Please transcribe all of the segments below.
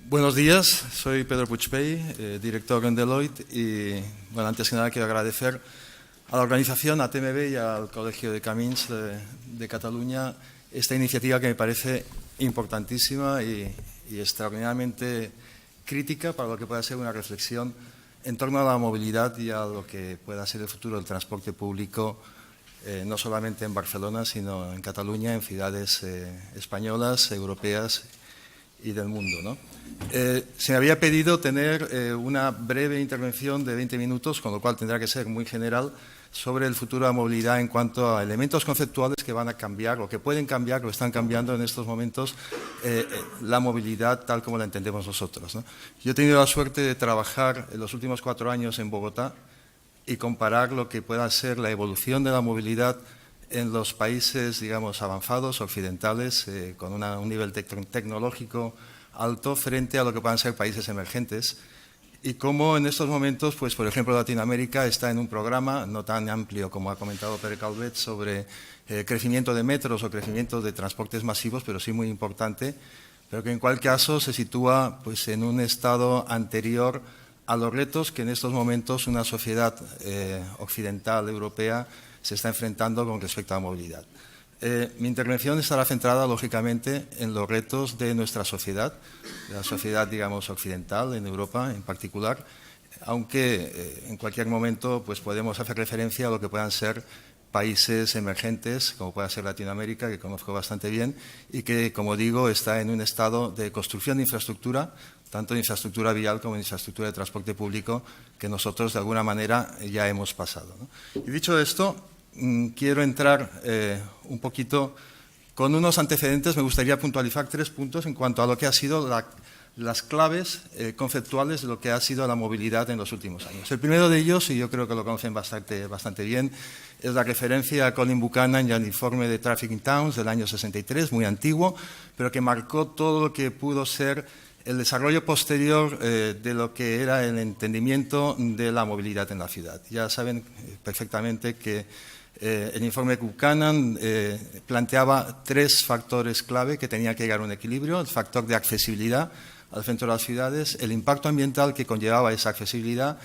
Buenos días, soy Pedro Puigpey, director en Deloitte y, bueno, antes que nada quiero agradecer a la organización, a TMB y al Colegio de Camins de Cataluña esta iniciativa que me parece importantísima y extraordinariamente crítica para lo que pueda ser una reflexión en torno a la movilidad y a lo que pueda ser el futuro del transporte público, no solamente en Barcelona, sino en Cataluña, en ciudades españolas, europeas y del mundo, ¿no? Se me había pedido tener una breve intervención de 20 minutos, con lo cual tendrá que ser muy general, sobre el futuro de la movilidad en cuanto a elementos conceptuales que van a cambiar o que pueden cambiar o están cambiando en estos momentos la movilidad tal como la entendemos nosotros, ¿no? Yo he tenido la suerte de trabajar en los últimos 4 años en Bogotá y comparar lo que pueda ser la evolución de la movilidad en los países, digamos, avanzados, occidentales, con un nivel tecnológico alto frente a lo que puedan ser países emergentes. Y cómo en estos momentos, pues, por ejemplo, Latinoamérica está en un programa no tan amplio como ha comentado Pere Calvet sobre crecimiento de metros o crecimiento de transportes masivos, pero sí muy importante, pero que en cualquier caso se sitúa, pues, en un estado anterior a los retos que en estos momentos una sociedad occidental europea se está enfrentando con respecto a la movilidad. Mi intervención estará centrada, lógicamente, en los retos de nuestra sociedad, de la sociedad, digamos, occidental, en Europa en particular, aunque en cualquier momento pues, podemos hacer referencia a lo que puedan ser países emergentes, como pueda ser Latinoamérica, que conozco bastante bien, y que, como digo, está en un estado de construcción de infraestructura, tanto de infraestructura vial como de infraestructura de transporte público, que nosotros, de alguna manera, ya hemos pasado, ¿no? Y dicho esto, quiero entrar un poquito con unos antecedentes. Me gustaría puntualizar 3 puntos en cuanto a lo que ha sido las claves conceptuales de lo que ha sido la movilidad en los últimos años. El primero de ellos, y yo creo que lo conocen bastante bien, es la referencia a Colin Buchanan y al informe de Traffic in Towns del año 63, muy antiguo, pero que marcó todo lo que pudo ser el desarrollo posterior de lo que era el entendimiento de la movilidad en la ciudad. Ya saben perfectamente que el informe de Buchanan planteaba 3 factores clave que tenían que llegar a un equilibrio: el factor de accesibilidad al centro de las ciudades, el impacto ambiental que conllevaba esa accesibilidad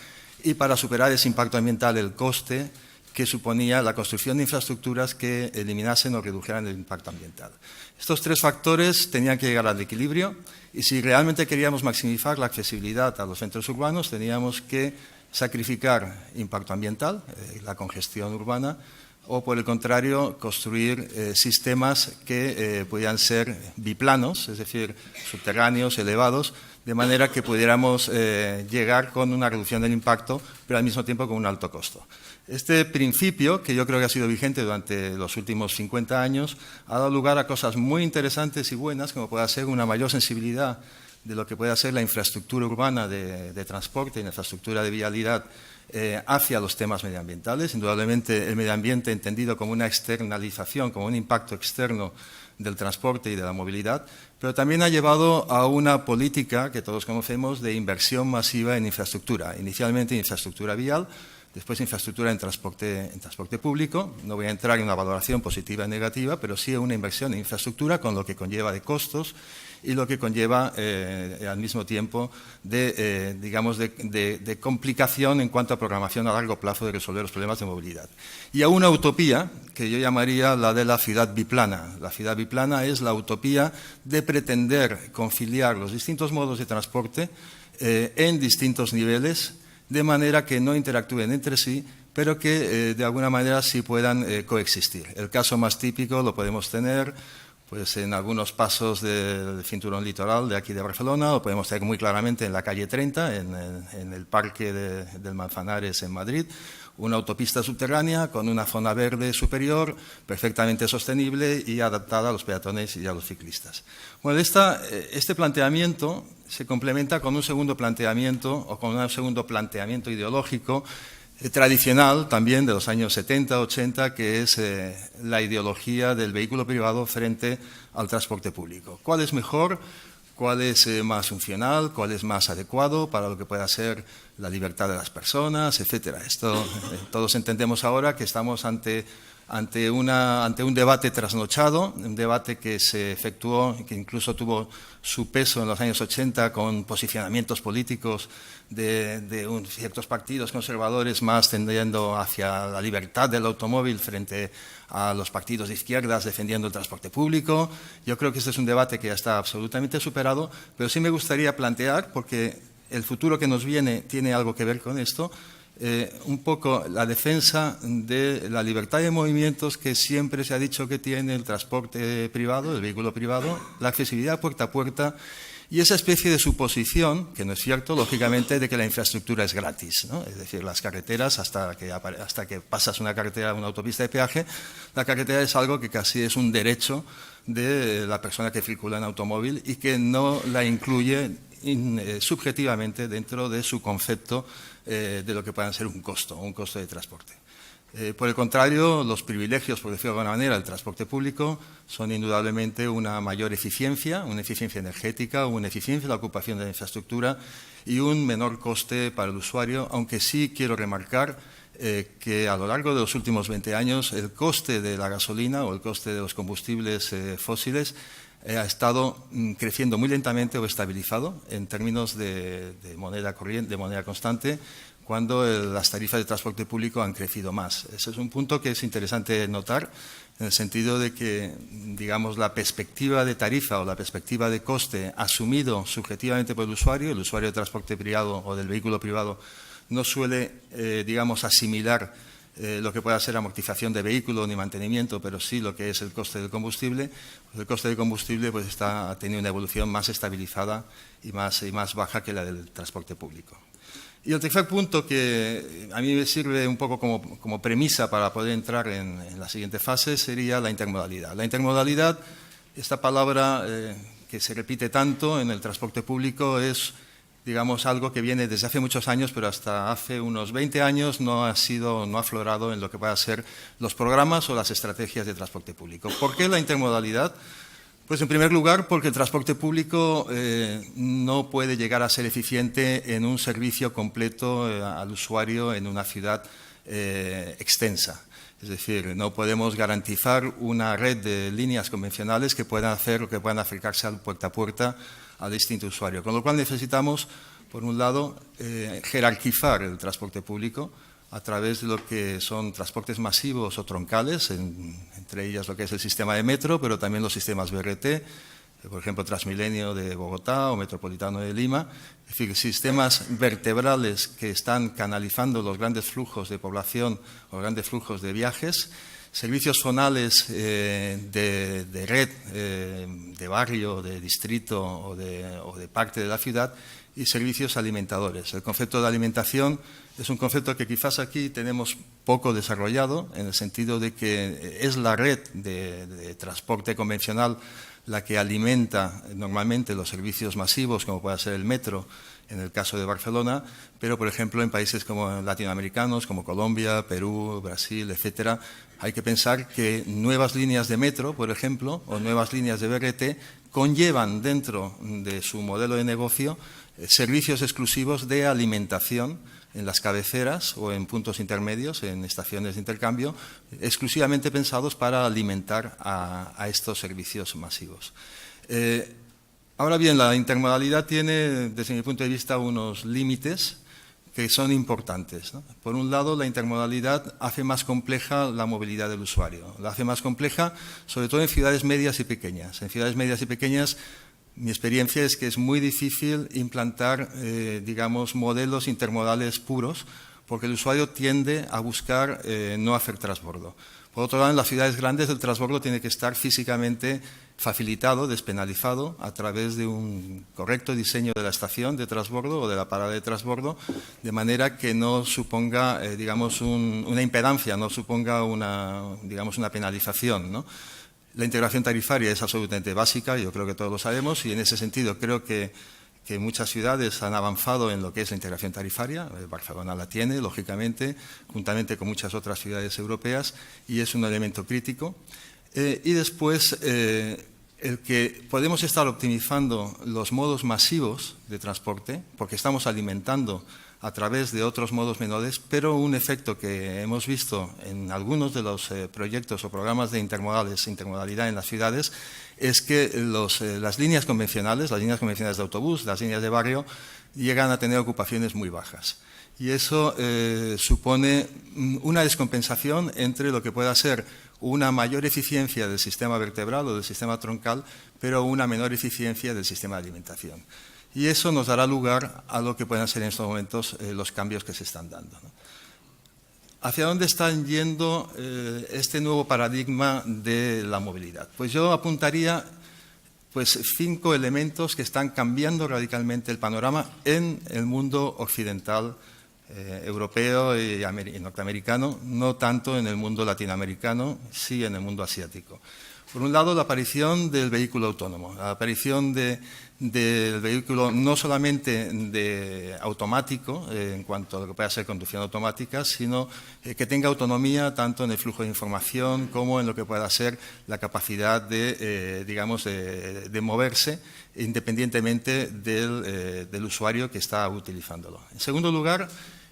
y, para superar ese impacto ambiental, el coste que suponía la construcción de infraestructuras que eliminasen o redujeran el impacto ambiental. Estos 3 factores tenían que llegar al equilibrio y, si realmente queríamos maximizar la accesibilidad a los centros urbanos, teníamos que sacrificar impacto ambiental, la congestión urbana, o, por el contrario, construir sistemas que pudieran ser biplanos, es decir, subterráneos, elevados, de manera que pudiéramos llegar con una reducción del impacto, pero al mismo tiempo con un alto costo. Este principio, que yo creo que ha sido vigente durante los últimos 50 años, ha dado lugar a cosas muy interesantes y buenas, como pueda ser una mayor sensibilidad de lo que pueda ser la infraestructura urbana de transporte y la infraestructura de vialidad hacia los temas medioambientales. Indudablemente, el medio ambiente entendido como una externalización, como un impacto externo del transporte y de la movilidad, pero también ha llevado a una política que todos conocemos de inversión masiva en infraestructura, inicialmente en infraestructura vial, después infraestructura en transporte público. No voy a entrar en una valoración positiva y negativa, pero sí una inversión en infraestructura con lo que conlleva de costos y lo que conlleva al mismo tiempo de complicación en cuanto a programación a largo plazo de resolver los problemas de movilidad. Y a una utopía que yo llamaría la de la ciudad biplana. La ciudad biplana es la utopía de pretender conciliar los distintos modos de transporte en distintos niveles, de manera que no interactúen entre sí, pero que de alguna manera sí puedan coexistir. El caso más típico lo podemos tener pues en algunos pasos del cinturón litoral de aquí de Barcelona, lo podemos tener muy claramente en la calle 30, en el parque del Manzanares en Madrid, una autopista subterránea con una zona verde superior perfectamente sostenible y adaptada a los peatones y a los ciclistas. Bueno, este planteamiento se complementa con un segundo planteamiento o con un segundo planteamiento ideológico tradicional también de los años 70, 80, que es la ideología del vehículo privado frente al transporte público. ¿Cuál es mejor? ¿Cuál es más funcional? ¿Cuál es más adecuado para lo que pueda ser la libertad de las personas, etcétera? Esto todos entendemos ahora que estamos ante ante un debate trasnochado, un debate que se efectuó, que incluso tuvo su peso en los años 80 con posicionamientos políticos de ciertos partidos conservadores más tendiendo hacia la libertad del automóvil frente a los partidos de izquierdas defendiendo el transporte público. Yo creo que este es un debate que ya está absolutamente superado, pero sí me gustaría plantear, porque el futuro que nos viene tiene algo que ver con esto, un poco la defensa de la libertad de movimientos que siempre se ha dicho que tiene el transporte privado, el vehículo privado, la accesibilidad puerta a puerta y esa especie de suposición, que no es cierto, lógicamente, de que la infraestructura es gratis, ¿no? Es decir, las carreteras, hasta que pasas una carretera, una autopista de peaje, la carretera es algo que casi es un derecho de la persona que circula en automóvil y que no la incluye subjetivamente dentro de su concepto de lo que pueda ser un costo de transporte. Por el contrario, los privilegios, por decirlo de alguna manera, del transporte público son indudablemente una mayor eficiencia, una eficiencia energética, una eficiencia en la ocupación de la infraestructura y un menor coste para el usuario, aunque sí quiero remarcar que a lo largo de los últimos 20 años el coste de la gasolina o el coste de los combustibles fósiles ha estado creciendo muy lentamente o estabilizado en términos de moneda corriente, de moneda constante, cuando las tarifas de transporte público han crecido más. Ese es un punto que es interesante notar, en el sentido de que, digamos, la perspectiva de tarifa o la perspectiva de coste asumido subjetivamente por el usuario de transporte privado o del vehículo privado, no suele, digamos, asimilar lo que pueda ser amortización de vehículo ni mantenimiento, pero sí lo que es el coste del combustible. Pues el coste del combustible pues ha tenido una evolución más estabilizada y más baja que la del transporte público. Y el tercer punto que a mí me sirve un poco como premisa para poder entrar en la siguiente fase sería la intermodalidad. La intermodalidad, esta palabra que se repite tanto en el transporte público, es, digamos, algo que viene desde hace muchos años, pero hasta hace unos 20 años no ha aflorado en lo que puedan ser los programas o las estrategias de transporte público. ¿Por qué la intermodalidad? Pues en primer lugar porque el transporte público no puede llegar a ser eficiente en un servicio completo al usuario en una ciudad extensa. Es decir, no podemos garantizar una red de líneas convencionales que puedan hacer o que puedan acercarse al puerta a puerta al distinto usuario. Con lo cual necesitamos, por un lado, jerarquizar el transporte público a través de lo que son transportes masivos o troncales, entre ellas lo que es el sistema de metro, pero también los sistemas BRT, por ejemplo, Transmilenio de Bogotá o Metropolitano de Lima, es decir, sistemas vertebrales que están canalizando los grandes flujos de población o grandes flujos de viajes, servicios zonales de red, de barrio, de distrito o de parte de la ciudad y servicios alimentadores. El concepto de alimentación es un concepto que quizás aquí tenemos poco desarrollado, en el sentido de que es la red de transporte convencional la que alimenta normalmente los servicios masivos, como puede ser el metro, en el caso de Barcelona, pero, por ejemplo, en países como latinoamericanos, como Colombia, Perú, Brasil, etcétera, hay que pensar que nuevas líneas de metro, por ejemplo, o nuevas líneas de BRT conllevan dentro de su modelo de negocio servicios exclusivos de alimentación en las cabeceras o en puntos intermedios, en estaciones de intercambio, exclusivamente pensados para alimentar a estos servicios masivos. Ahora bien, la intermodalidad tiene, desde mi punto de vista, unos límites que son importantes, ¿no? Por un lado, la intermodalidad hace más compleja la movilidad del usuario. La hace más compleja, sobre todo en ciudades medias y pequeñas. En ciudades medias y pequeñas, mi experiencia es que es muy difícil implantar, digamos, modelos intermodales puros, porque el usuario tiende a buscar no hacer transbordo. Por otro lado, en las ciudades grandes el transbordo tiene que estar físicamente facilitado, despenalizado, a través de un correcto diseño de la estación de transbordo o de la parada de transbordo, de manera que no suponga, digamos, una impedancia, no suponga digamos, una penalización, ¿no? La integración tarifaria es absolutamente básica, yo creo que todos lo sabemos, y en ese sentido creo que muchas ciudades han avanzado en lo que es la integración tarifaria. Barcelona la tiene, lógicamente, juntamente con muchas otras ciudades europeas, y es un elemento crítico. Y después, el que podemos estar optimizando los modos masivos de transporte, porque estamos alimentando a través de otros modos menores, pero un efecto que hemos visto en algunos de los proyectos o programas de intermodalidad en las ciudades, es que las líneas convencionales de autobús, las líneas de barrio, llegan a tener ocupaciones muy bajas. Y eso supone una descompensación entre lo que pueda ser una mayor eficiencia del sistema vertebral o del sistema troncal, pero una menor eficiencia del sistema de alimentación. Y eso nos dará lugar a lo que puedan ser en estos momentos los cambios que se están dando, ¿no? ¿Hacia dónde están yendo este nuevo paradigma de la movilidad? Pues yo apuntaría 5 elementos que están cambiando radicalmente el panorama en el mundo occidental, europeo y norteamericano, no tanto en el mundo latinoamericano, sí en el mundo asiático. Por un lado, la aparición del vehículo autónomo, la aparición del vehículo no solamente automático, en cuanto a lo que pueda ser conducción automática, sino que tenga autonomía tanto en el flujo de información como en lo que pueda ser la capacidad de moverse independientemente del usuario que está utilizándolo. En segundo lugar,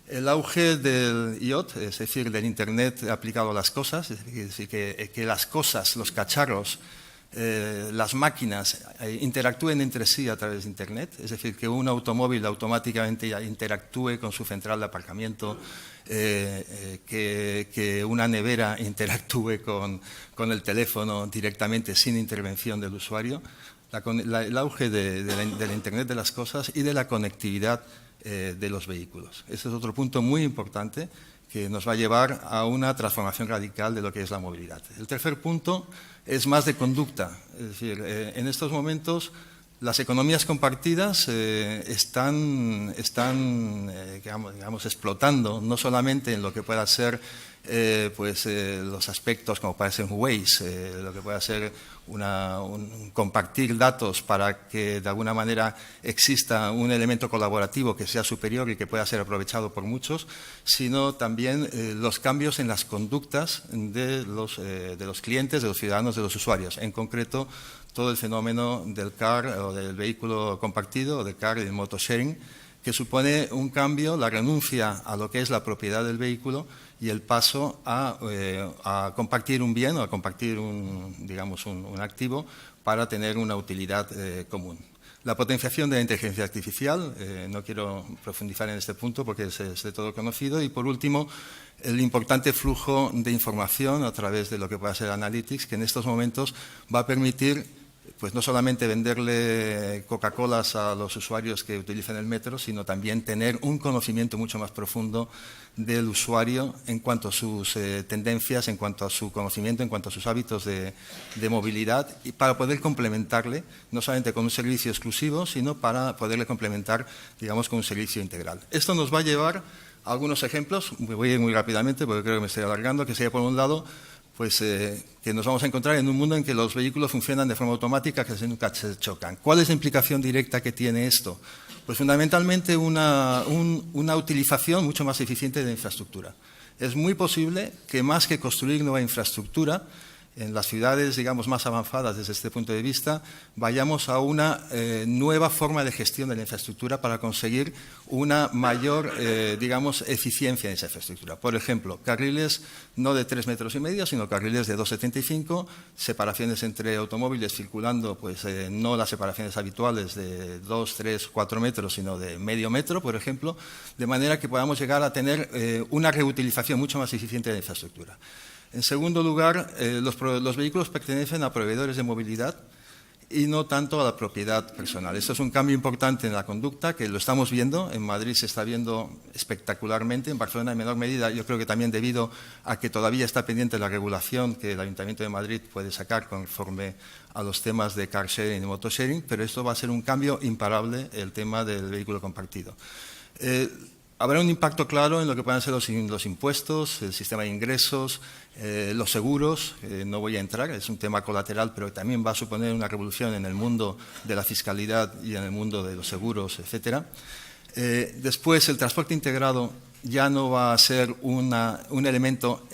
el auge del IoT, es decir, del Internet aplicado a las cosas, es decir, que las cosas, los cacharros, las máquinas interactúen entre sí a través de Internet, es decir, que un automóvil automáticamente interactúe con su central de aparcamiento, que una nevera interactúe con el teléfono directamente sin intervención del usuario, el auge del Internet de las cosas y de la conectividad de los vehículos. Este es otro punto muy importante que nos va a llevar a una transformación radical de lo que es la movilidad. El tercer punto es más de conducta. Es decir, en estos momentos las economías compartidas están explotando, no solamente en lo que pueda ser los aspectos como puede ser un Waze, lo que pueda ser un compartir datos para que de alguna manera exista un elemento colaborativo que sea superior y que pueda ser aprovechado por muchos, sino también los cambios en las conductas de los clientes, de los ciudadanos, de los usuarios. En concreto, todo el fenómeno del car o del vehículo compartido o del car y del motosharing, que supone un cambio, la renuncia a lo que es la propiedad del vehículo y el paso a compartir un bien o a compartir un activo para tener una utilidad común. La potenciación de la inteligencia artificial, no quiero profundizar en este punto porque es de todo conocido. Y por último, el importante flujo de información a través de lo que pueda ser Analytics, que en estos momentos va a permitir pues no solamente venderle Coca-Colas a los usuarios que utilicen el metro, sino también tener un conocimiento mucho más profundo del usuario en cuanto a sus tendencias, en cuanto a su conocimiento, en cuanto a sus hábitos de movilidad, y para poder complementarle, no solamente con un servicio exclusivo, sino para poderle complementar, digamos, con un servicio integral. Esto nos va a llevar a algunos ejemplos, voy a ir muy rápidamente porque creo que me estoy alargando, que sería por un lado, que nos vamos a encontrar en un mundo en que los vehículos funcionan de forma automática, que nunca se chocan. ¿Cuál es la implicación directa que tiene esto? Pues fundamentalmente una utilización mucho más eficiente de la infraestructura. Es muy posible que más que construir nueva infraestructura, en las ciudades, digamos, más avanzadas desde este punto de vista, vayamos a una nueva forma de gestión de la infraestructura para conseguir una mayor, eficiencia en esa infraestructura. Por ejemplo, carriles no de 3,5 metros, sino carriles de 2,75, separaciones entre automóviles circulando, no las separaciones habituales de 2, 3, 4 metros, sino de medio metro, por ejemplo, de manera que podamos llegar a tener una reutilización mucho más eficiente de la infraestructura. En segundo lugar, los vehículos pertenecen a proveedores de movilidad y no tanto a la propiedad personal. Esto es un cambio importante en la conducta que lo estamos viendo. En Madrid se está viendo espectacularmente, en Barcelona en menor medida. Yo creo que también debido a que todavía está pendiente la regulación que el Ayuntamiento de Madrid puede sacar conforme a los temas de car sharing y motosharing, pero esto va a ser un cambio imparable, el tema del vehículo compartido. Habrá un impacto claro en lo que puedan ser los impuestos, el sistema de ingresos, los seguros. No voy a entrar, es un tema colateral, pero también va a suponer una revolución en el mundo de la fiscalidad y en el mundo de los seguros, etcétera. Después, el transporte integrado ya no va a ser un elemento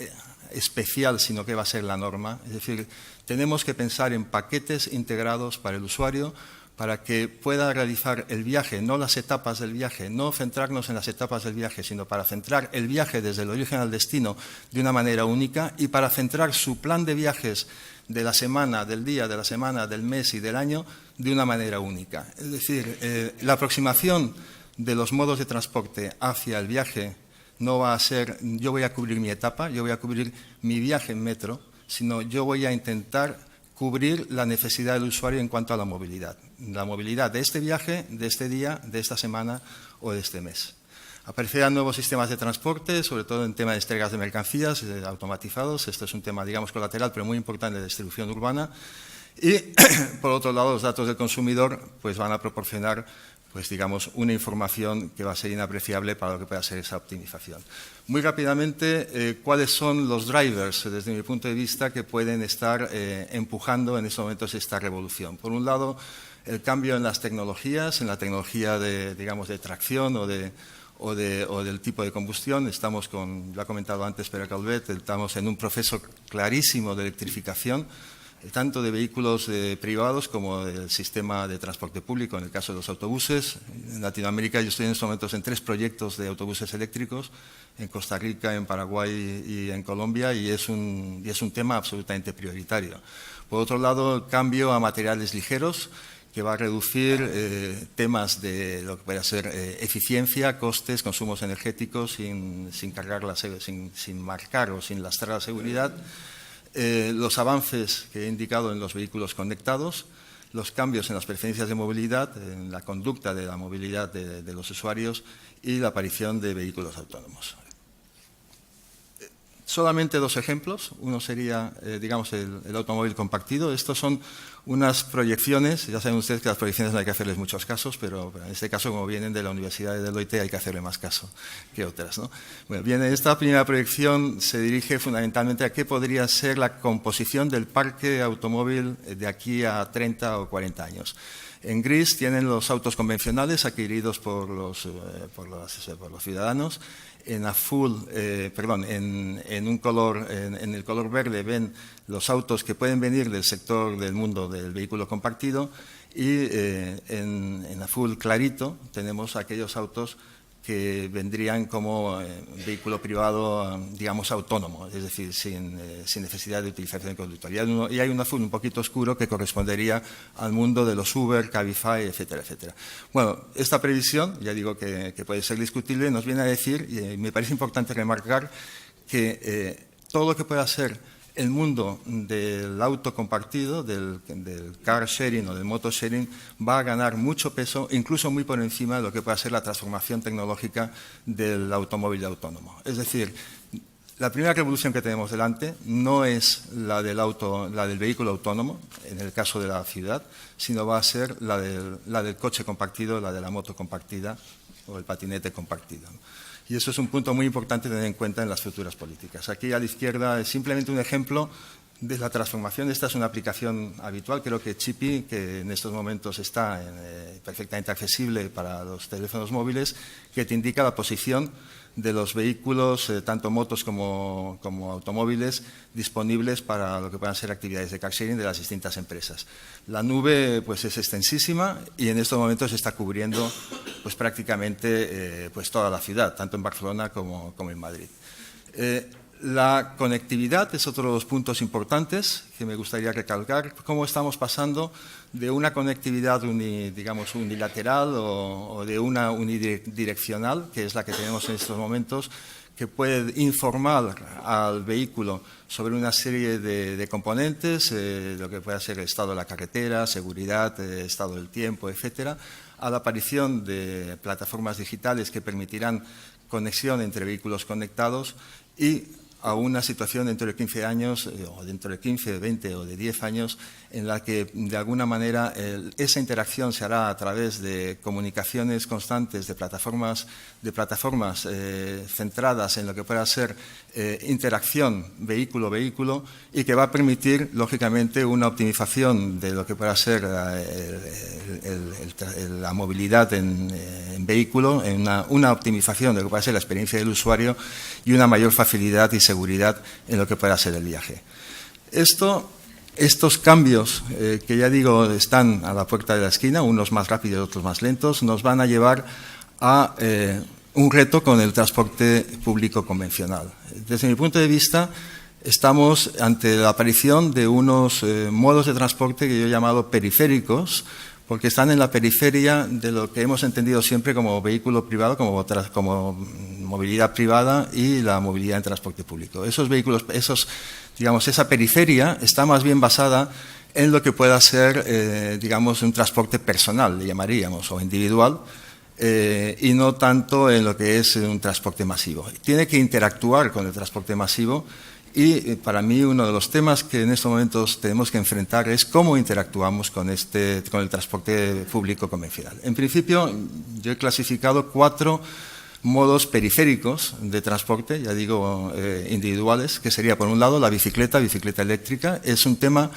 especial, sino que va a ser la norma. Es decir, tenemos que pensar en paquetes integrados para el usuario, para que pueda realizar el viaje, no las etapas del viaje, no centrarnos en las etapas del viaje, sino para centrar el viaje desde el origen al destino de una manera única y para centrar su plan de viajes de la semana, del día, de la semana, del mes y del año de una manera única. Es decir, la aproximación de los modos de transporte hacia el viaje no va a ser yo voy a cubrir mi etapa, yo voy a cubrir mi viaje en metro, sino yo voy a intentar cubrir la necesidad del usuario en cuanto a la movilidad de este viaje, de este día, de esta semana o de este mes. Aparecerán nuevos sistemas de transporte, sobre todo en tema de entregas de mercancías automatizados. Esto es un tema, digamos, colateral, pero muy importante de distribución urbana. Y, por otro lado, los datos del consumidor pues, van a proporcionar pues, digamos, una información que va a ser inapreciable para lo que pueda ser esa optimización. Muy rápidamente, ¿cuáles son los drivers, desde mi punto de vista, que pueden estar empujando en estos momentos esta revolución? Por un lado, el cambio en las tecnologías, en la tecnología de, digamos, de tracción o del tipo de combustión. Estamos con, lo ha comentado antes Pere Calvet, estamos en un proceso clarísimo de electrificación, tanto de vehículos privados como del sistema de transporte público, en el caso de los autobuses. En Latinoamérica yo estoy en estos momentos en 3 proyectos de autobuses eléctricos, en Costa Rica, en Paraguay y en Colombia, y es un tema absolutamente prioritario. Por otro lado, el cambio a materiales ligeros, que va a reducir temas de lo que puede ser eficiencia, costes, consumos energéticos, sin marcar o sin lastrar la seguridad. Los avances que he indicado en los vehículos conectados, los cambios en las preferencias de movilidad, en la conducta de la movilidad de los usuarios y la aparición de vehículos autónomos. Solamente 2 ejemplos. Uno sería, digamos, el automóvil compartido. Estos son unas proyecciones. Ya saben ustedes que las proyecciones no hay que hacerles muchos casos, pero en este caso, como vienen de la Universidad de Deloitte, hay que hacerle más caso que otras, ¿no? Bueno, bien, esta primera proyección se dirige fundamentalmente a qué podría ser la composición del parque automóvil de aquí a 30 o 40 años. En gris tienen los autos convencionales adquiridos por los ciudadanos. En azul, en el color verde ven los autos que pueden venir del sector del mundo del vehículo compartido y en azul clarito tenemos aquellos autos que vendrían como vehículo privado, digamos, autónomo, es decir, sin necesidad de utilización de conductor. Y hay un azul un poquito oscuro que correspondería al mundo de los Uber, Cabify, etcétera, etcétera. Bueno, esta previsión, ya digo que puede ser discutible, nos viene a decir, y me parece importante remarcar, que todo lo que pueda ser el mundo del auto compartido, del car sharing o del moto sharing, va a ganar mucho peso, incluso muy por encima de lo que pueda ser la transformación tecnológica del automóvil autónomo. Es decir, la primera revolución que tenemos delante no es la del vehículo autónomo, en el caso de la ciudad, sino va a ser la del coche compartido, la de la moto compartida o el patinete compartido. Y eso es un punto muy importante tener en cuenta en las futuras políticas. Aquí a la izquierda es simplemente un ejemplo de la transformación. Esta es una aplicación habitual, creo que Chippy, que en estos momentos está perfectamente accesible para los teléfonos móviles, que te indica la posición de los vehículos, tanto motos como automóviles, disponibles para lo que puedan ser actividades de car sharing de las distintas empresas. La nube pues, es extensísima y en estos momentos se está cubriendo pues, prácticamente pues, toda la ciudad, tanto en Barcelona como en Madrid. La conectividad es otro de los puntos importantes que me gustaría recalcar. Cómo estamos pasando de una conectividad digamos, unilateral o de una unidireccional, que es la que tenemos en estos momentos, que puede informar al vehículo sobre una serie de componentes, lo que pueda ser el estado de la carretera, seguridad, estado del tiempo, etcétera, a la aparición de plataformas digitales que permitirán conexión entre vehículos conectados y a una situación dentro de 15 años, o dentro de 15, de 20 o de 10 años, en la que de alguna manera esa interacción se hará a través de comunicaciones constantes de plataformas centradas en lo que pueda ser interacción vehículo-vehículo y que va a permitir, lógicamente, una optimización de lo que pueda ser la movilidad en vehículo, en una optimización de lo que puede ser la experiencia del usuario y una mayor facilidad y seguridad en lo que pueda ser el viaje. Estos cambios, que ya digo, están a la puerta de la esquina, unos más rápidos y otros más lentos, nos van a llevar a un reto con el transporte público convencional. Desde mi punto de vista, estamos ante la aparición de unos modos de transporte que yo he llamado periféricos, porque están en la periferia de lo que hemos entendido siempre como vehículo privado, como movilidad privada y la movilidad en transporte público. Esos vehículos, esa periferia está más bien basada en lo que pueda ser, digamos, un transporte personal, le llamaríamos, o individual, y no tanto en lo que es un transporte masivo. Tiene que interactuar con el transporte masivo. Y para mí uno de los temas que en estos momentos tenemos que enfrentar es cómo interactuamos con el transporte público convencional. En principio, yo he clasificado 4 modos periféricos de transporte, ya digo, individuales, que sería, por un lado, la bicicleta eléctrica. Es un tema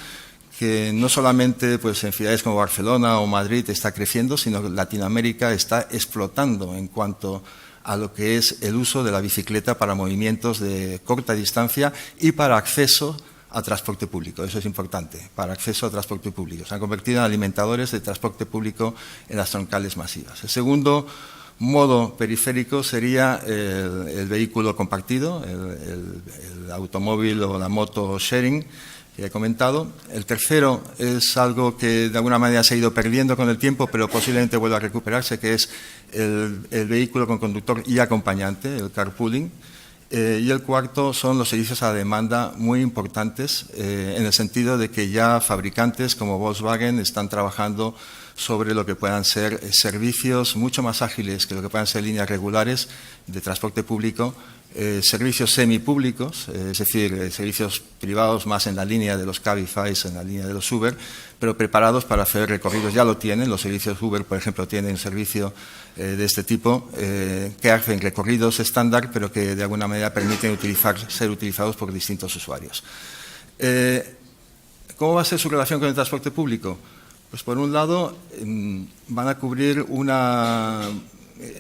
que no solamente pues, en ciudades como Barcelona o Madrid está creciendo, sino que Latinoamérica está explotando en cuanto a lo que es el uso de la bicicleta para movimientos de corta distancia y para acceso a transporte público. Eso es importante, para acceso a transporte público. Se han convertido en alimentadores de transporte público en las troncales masivas. El segundo modo periférico sería el vehículo compartido, el automóvil o la moto sharing, que he comentado. El tercero es algo que de alguna manera se ha ido perdiendo con el tiempo, pero posiblemente vuelva a recuperarse, que es el vehículo con conductor y acompañante, el carpooling. Y el cuarto son los servicios a demanda muy importantes, en el sentido de que ya fabricantes como Volkswagen están trabajando sobre lo que puedan ser servicios mucho más ágiles que lo que puedan ser líneas regulares de transporte público, servicios semipúblicos, es decir, servicios privados más en la línea de los Cabify, en la línea de los Uber, pero preparados para hacer recorridos. Ya lo tienen, los servicios Uber, por ejemplo, tienen un servicio de este tipo que hacen recorridos estándar, pero que de alguna manera permiten ser utilizados por distintos usuarios. ¿Cómo va a ser su relación con el transporte público? Pues por un lado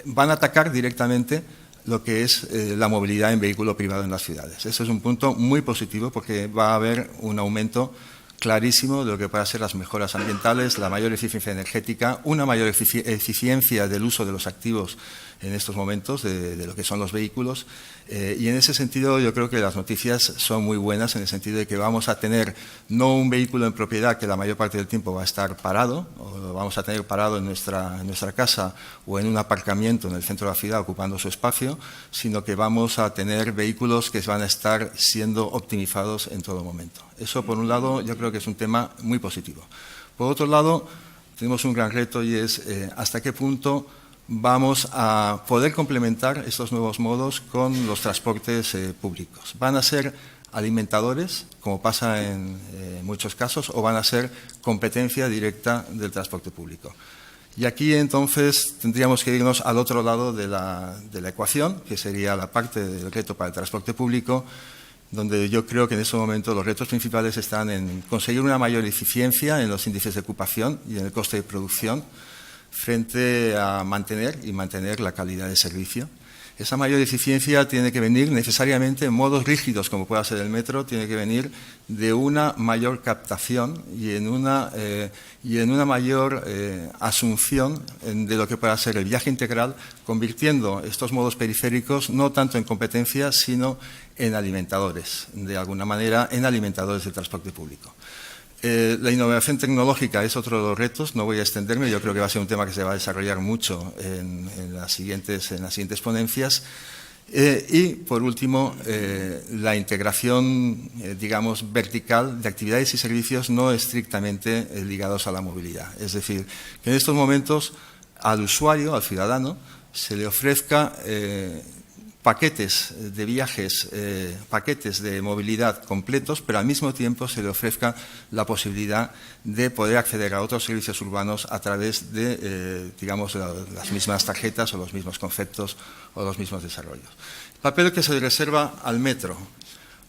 van a atacar directamente lo que es la movilidad en vehículo privado en las ciudades. Eso es un punto muy positivo porque va a haber un aumento clarísimo de lo que pueden ser las mejoras ambientales, la mayor eficiencia energética, una mayor eficiencia del uso de los activos en estos momentos de lo que son los vehículos. Y en ese sentido yo creo que las noticias son muy buenas en el sentido de que vamos a tener no un vehículo en propiedad que la mayor parte del tiempo va a estar parado, o lo vamos a tener parado en nuestra casa o en un aparcamiento en el centro de la ciudad ocupando su espacio, sino que vamos a tener vehículos que van a estar siendo optimizados en todo momento. Eso, por un lado, yo creo que es un tema muy positivo. Por otro lado, tenemos un gran reto y es hasta qué punto vamos a poder complementar estos nuevos modos con los transportes públicos. ¿Van a ser alimentadores, como pasa en muchos casos, o van a ser competencia directa del transporte público? Y aquí, entonces, tendríamos que irnos al otro lado de la ecuación, que sería la parte del reto para el transporte público, donde yo creo que en este momento los retos principales están en conseguir una mayor eficiencia en los índices de ocupación y en el coste de producción, frente a mantener la calidad de servicio. Esa mayor eficiencia tiene que venir necesariamente en modos rígidos, como pueda ser el metro, tiene que venir de una mayor captación y en una mayor asunción de lo que pueda ser el viaje integral, convirtiendo estos modos periféricos no tanto en competencia, sino en alimentadores, de alguna manera, en alimentadores del transporte público. La innovación tecnológica es otro de los retos, no voy a extenderme, yo creo que va a ser un tema que se va a desarrollar mucho en las siguientes ponencias. Y, por último, la integración, digamos, vertical de actividades y servicios no estrictamente ligados a la movilidad. Es decir, que en estos momentos al usuario, al ciudadano, se le ofrezca paquetes de viajes, paquetes de movilidad completos, pero al mismo tiempo se le ofrezca la posibilidad de poder acceder a otros servicios urbanos a través de, digamos, las mismas tarjetas o los mismos conceptos o los mismos desarrollos. El papel que se le reserva al metro.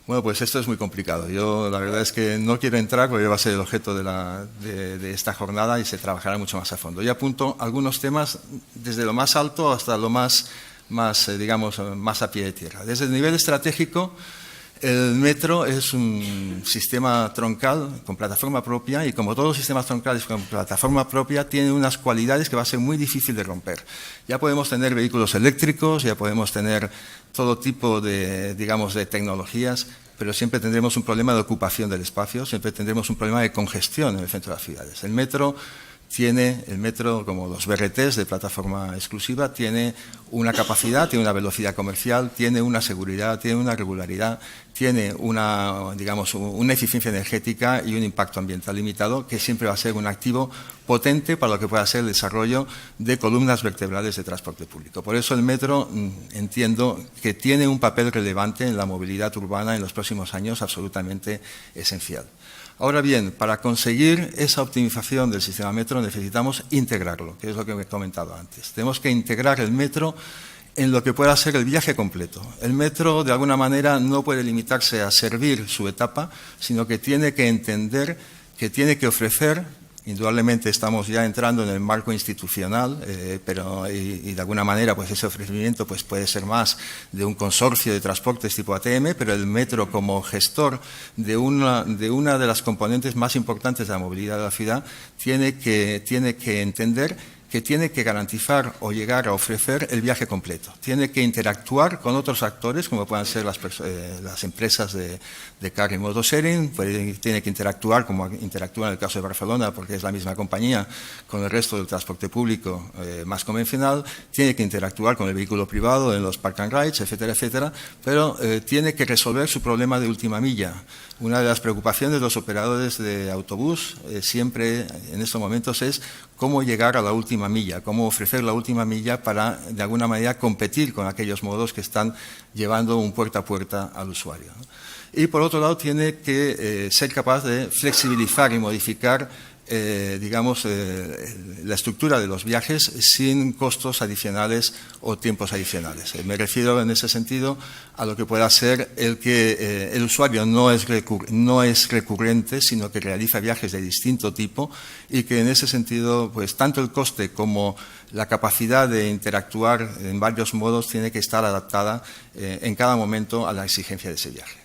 Bueno, pues esto es muy complicado. Yo la verdad es que no quiero entrar porque va a ser el objeto de esta jornada y se trabajará mucho más a fondo. Yo apunto algunos temas desde lo más alto hasta lo más a pie de tierra. Desde el nivel estratégico, el metro es un sistema troncal con plataforma propia y como todos los sistemas troncales con plataforma propia tiene unas cualidades que va a ser muy difícil de romper. Ya podemos tener vehículos eléctricos, ya podemos tener todo tipo de tecnologías, pero siempre tendremos un problema de ocupación del espacio, siempre tendremos un problema de congestión en el centro de las ciudades. El metro, como los BRTs de plataforma exclusiva, tiene una capacidad, tiene una velocidad comercial, tiene una seguridad, tiene una regularidad, tiene una eficiencia energética y un impacto ambiental limitado que siempre va a ser un activo potente para lo que pueda ser el desarrollo de columnas vertebrales de transporte público. Por eso el metro entiendo que tiene un papel relevante en la movilidad urbana en los próximos años absolutamente esencial. Ahora bien, para conseguir esa optimización del sistema metro necesitamos integrarlo, que es lo que he comentado antes. Tenemos que integrar el metro en lo que pueda ser el viaje completo. El metro, de alguna manera, no puede limitarse a servir su etapa, sino que tiene que entender que tiene que ofrecer. Indudablemente estamos ya entrando en el marco institucional, y de alguna manera pues ese ofrecimiento pues puede ser más de un consorcio de transportes tipo ATM, pero el metro como gestor de una de las componentes más importantes de la movilidad de la ciudad tiene que entender que tiene que garantizar o llegar a ofrecer el viaje completo. Tiene que interactuar con otros actores, como puedan ser las empresas de car y moto sharing, tiene que interactuar, como interactúa en el caso de Barcelona, porque es la misma compañía, con el resto del transporte público más convencional, tiene que interactuar con el vehículo privado en los park and rides, etcétera, etcétera, pero tiene que resolver su problema de última milla. Una de las preocupaciones de los operadores de autobús siempre en estos momentos es cómo llegar a la última milla, cómo ofrecer la última milla para, de alguna manera, competir con aquellos modos que están llevando un puerta a puerta al usuario. Y, por otro lado, tiene que ser capaz de flexibilizar y modificar la estructura de los viajes sin costos adicionales o tiempos adicionales. Me refiero en ese sentido a lo que pueda ser el que el usuario no es recurrente, sino que realiza viajes de distinto tipo y que en ese sentido, pues tanto el coste como la capacidad de interactuar en varios modos tiene que estar adaptada en cada momento a la exigencia de ese viaje.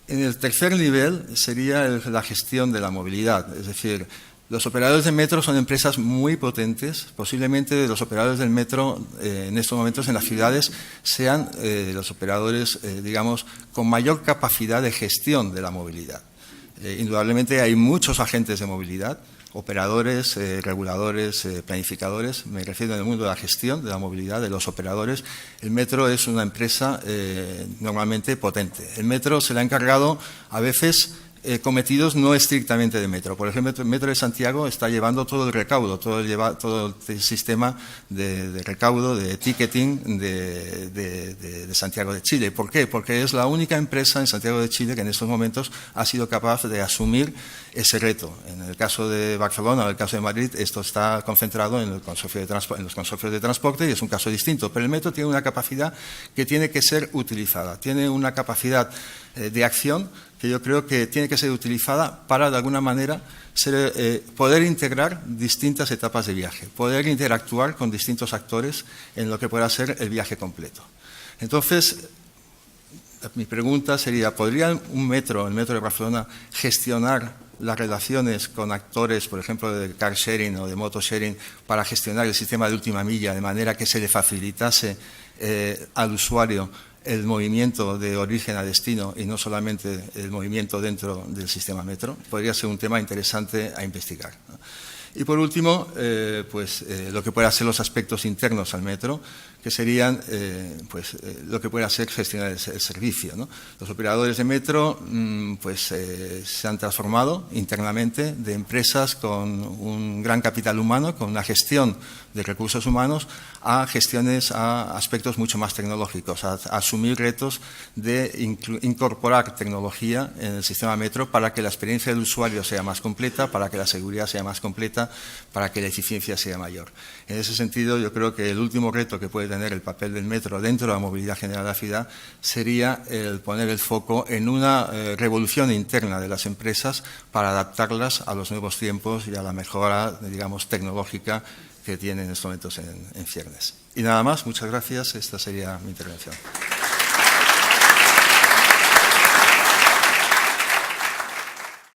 En el tercer nivel sería la gestión de la movilidad, es decir, los operadores de metro son empresas muy potentes, posiblemente los operadores del metro en estos momentos en las ciudades sean los operadores, con mayor capacidad de gestión de la movilidad. Indudablemente hay muchos agentes de movilidad, operadores, reguladores, planificadores, me refiero en el mundo de la gestión de la movilidad de los operadores. El metro es una empresa normalmente potente. El metro se le ha encargado a veces cometidos no estrictamente de metro. Por ejemplo, el Metro de Santiago está llevando todo el recaudo, todo el sistema de recaudo, de ticketing de Santiago de Chile. ¿Por qué? Porque es la única empresa en Santiago de Chile que en estos momentos ha sido capaz de asumir ese reto. En el caso de Barcelona o en el caso de Madrid, esto está concentrado en los consorcios de transporte y es un caso distinto. Pero el metro tiene una capacidad que tiene que ser utilizada, tiene una capacidad de acción que yo creo que tiene que ser utilizada para, de alguna manera, poder integrar distintas etapas de viaje, poder interactuar con distintos actores en lo que pueda ser el viaje completo. Entonces, mi pregunta sería, ¿podría el metro de Barcelona, gestionar las relaciones con actores, por ejemplo, de car sharing o de moto sharing, para gestionar el sistema de última milla, de manera que se le facilitase al usuario el movimiento de origen a destino y no solamente el movimiento dentro del sistema metro? Podría ser un tema interesante a investigar, ¿no? Y por último, lo que pueden ser los aspectos internos al metro, que serían lo que puede ser gestionar el servicio, ¿no? Los operadores de metro se han transformado internamente de empresas con un gran capital humano, con una gestión de recursos humanos, a aspectos mucho más tecnológicos, a asumir retos de incorporar tecnología en el sistema metro para que la experiencia del usuario sea más completa, para que la seguridad sea más completa vista para que la eficiencia sea mayor. En ese sentido, yo creo que el último reto que puede tener el papel del metro dentro de la movilidad general de la ciudad sería el poner el foco en una revolución interna de las empresas para adaptarlas a los nuevos tiempos y a la mejora, digamos, tecnológica que tienen en estos momentos en ciernes. Y nada más, muchas gracias. Esta sería mi intervención.